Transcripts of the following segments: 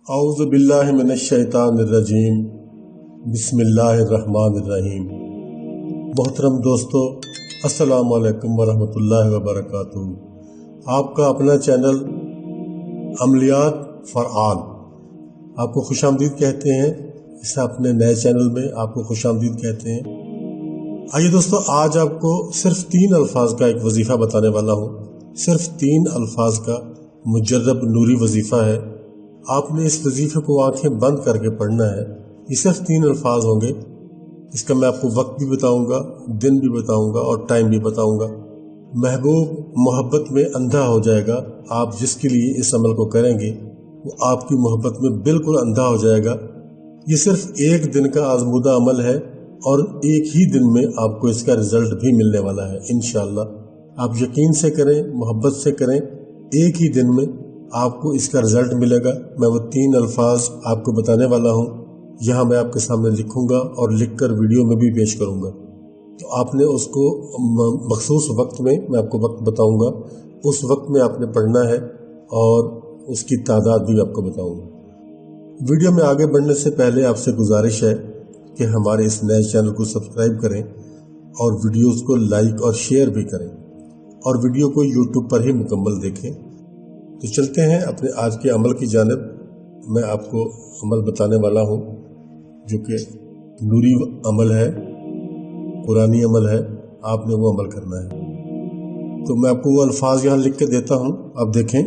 औज़ु बिल्लाहि मिनश्शैतानिर्रजीम बिस्मिल्लाहिर्रहमानिर्रहीम। मोहतरम दोस्तों, अस्सलामु अलैकुम वरहमतुल्लाहि वबरकातुहू। आपका अपना चैनल अमलियात फॉर ऑल आपको खुशामदीद कहते हैं। इस अपने नए चैनल में आपको खुशामदीद कहते हैं। आइए दोस्तों, आज आपको सिर्फ 3 अल्फाज का एक वजीफ़ा बताने वाला हूँ। सिर्फ 3 अल्फाज का मुजर्रब नूरी वजीफ़ा है। आपने इस वजीफे को आंखें बंद करके पढ़ना है। ये सिर्फ 3 अल्फाज होंगे। इसका मैं आपको वक्त भी बताऊंगा, दिन भी बताऊंगा और टाइम भी बताऊंगा। महबूब मोहब्बत में अंधा हो जाएगा। आप जिसके लिए इस अमल को करेंगे वो आपकी मोहब्बत में बिल्कुल अंधा हो जाएगा। ये सिर्फ एक दिन का आजमूदा अमल है और एक ही दिन में आपको इसका रिजल्ट भी मिलने वाला है इंशाअल्लाह। आप यकीन से करें, मोहब्बत से करें, एक ही दिन में आपको इसका रिजल्ट मिलेगा। मैं वो 3 अल्फाज आपको बताने वाला हूँ। यहाँ मैं आपके सामने लिखूंगा और लिखकर वीडियो में भी पेश करूंगा। तो आपने उसको मखसूस वक्त में, मैं आपको वक्त बताऊंगा, उस वक्त में आपने पढ़ना है और उसकी तादाद भी आपको बताऊंगा। वीडियो में आगे बढ़ने से पहले आपसे गुजारिश है कि हमारे इस नए चैनल को सब्सक्राइब करें और वीडियोज़ को लाइक और शेयर भी करें और वीडियो को यूट्यूब पर ही मुकम्मल देखें। तो चलते हैं अपने आज के अमल की जानिब। मैं आपको अमल बताने वाला हूँ जो कि नूरी अमल है, कुरानी अमल है। आपने वो अमल करना है। तो मैं आपको वो अल्फाज यहाँ लिख के देता हूँ, आप देखें।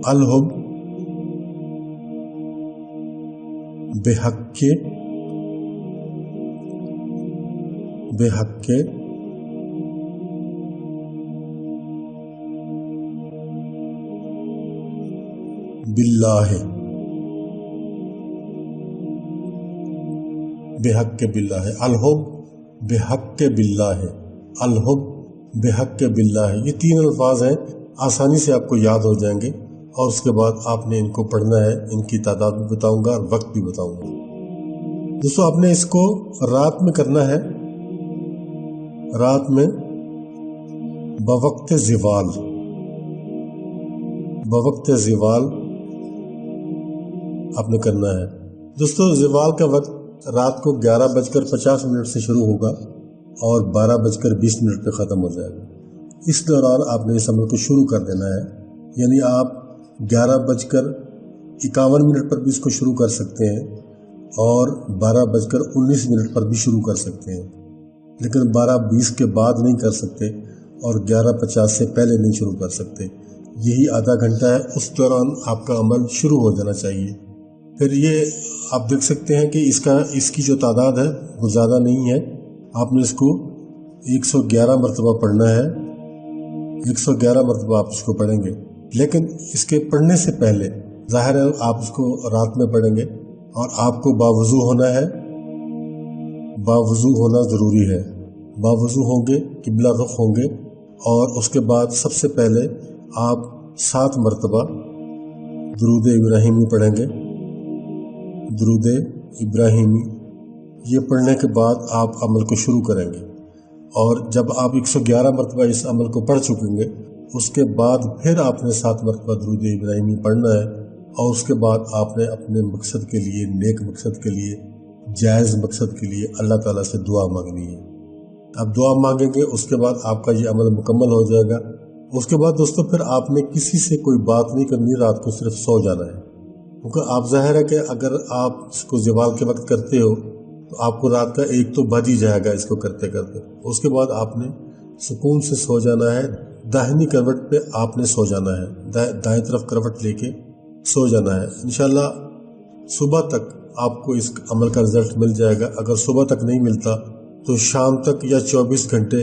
अल-हुब बेहक्के बिल्लाह, बेहक्के बिल्लाह। अल-हुब बेहक्के बिल्लाह, अल-हुब बेहक्के बिल्लाह। ये 3 अल्फाज हैं, आसानी से आपको याद हो जाएंगे और उसके बाद आपने इनको पढ़ना है। इनकी तादाद भी बताऊंगा और वक्त भी बताऊंगा। दोस्तों, आपने इसको रात में करना है। रात में बवक्त ज़िवाल आपने करना है। दोस्तों, ज़िवाल का वक्त रात को 11:50 से शुरू होगा और 12:20 पे ख़त्म हो जाएगा। इस दौरान आपने इस अमल को शुरू कर देना है। यानी आप 11:51 पर भी इसको शुरू कर सकते हैं और 12:19 पर भी शुरू कर सकते हैं, लेकिन 12:20 के बाद नहीं कर सकते और 11:50 से पहले नहीं शुरू कर सकते। यही आधा घंटा है, उस दौरान आपका अमल शुरू हो जाना चाहिए। फिर ये आप देख सकते हैं कि इसकी जो तादाद है वो ज़्यादा नहीं है। आपने इसको 111 मरतबा पढ़ना है। 111 मरतबा आप इसको पढ़ेंगे, लेकिन इसके पढ़ने से पहले ज़ाहिर है आप इसको रात में पढ़ेंगे और आपको बावुज़ू होना है। बावुज़ू होना ज़रूरी है। बावुज़ू होंगे, किबला रुख होंगे और उसके बाद सबसे पहले आप 7 मरतबा दुरूद इब्राहिमी पढ़ेंगे। दुरूद इब्राहिमी ये पढ़ने के बाद आप अमल को शुरू करेंगे और जब आप 111 मरतबा इस अमल को पढ़ चुकेंगे उसके बाद फिर आपने 7 मरतबा दुरूद इब्राहिमी पढ़ना है और उसके बाद आपने अपने मकसद के लिए, नेक मकसद के लिए, जायज़ मकसद के लिए अल्लाह ताला से दुआ मांगनी है। आप दुआ मांगेंगे, उसके बाद आपका ये अमल मुकम्मल हो जाएगा। उसके बाद दोस्तों फिर आपने किसी से कोई बात नहीं करनी, रात को सिर्फ सो जाना है। क्योंकि आप ज़ाहिर है कि अगर आप इसको ज़वाल के वक्त करते हो तो आपको रात का 1 तो बज ही जाएगा इसको करते करते। उसके बाद आपने सुकून से सो जाना है। दाहिनी करवट पे आपने सो जाना है, दाएं तरफ करवट लेके सो जाना है। इंशाल्लाह सुबह तक आपको इस अमल का रिजल्ट मिल जाएगा। अगर सुबह तक नहीं मिलता तो शाम तक या 24 घंटे,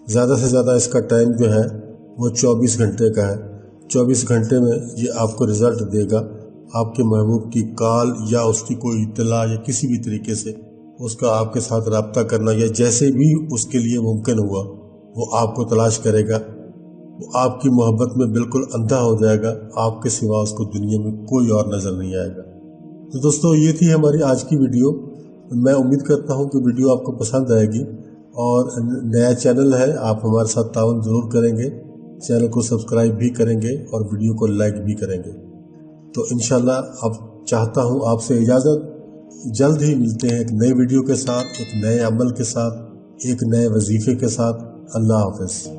ज़्यादा से ज़्यादा इसका टाइम जो है वो 24 घंटे का है। 24 घंटे में ये आपको रिजल्ट देगा। आपके महबूब की कॉल या उसकी कोई इत्तला या किसी भी तरीके से उसका आपके साथ रब्ता करना या जैसे भी उसके लिए मुमकिन हुआ वो आपको तलाश करेगा। वो आपकी मोहब्बत में बिल्कुल अंधा हो जाएगा। आपके सिवा उसको दुनिया में कोई और नज़र नहीं आएगा। तो दोस्तों, ये थी हमारी आज की वीडियो। मैं उम्मीद करता हूँ कि वीडियो आपको पसंद आएगी और नया चैनल है, आप हमारे साथ ताउन ज़रूर करेंगे। चैनल को सब्सक्राइब भी करेंगे और वीडियो को लाइक भी करेंगे। तो इंशाल्लाह अब चाहता हूँ आपसे इजाज़त। जल्द ही मिलते हैं एक नए वीडियो के साथ, एक नए अमल के साथ, एक नए वजीफे के साथ। अल्लाह हाफ़िज़।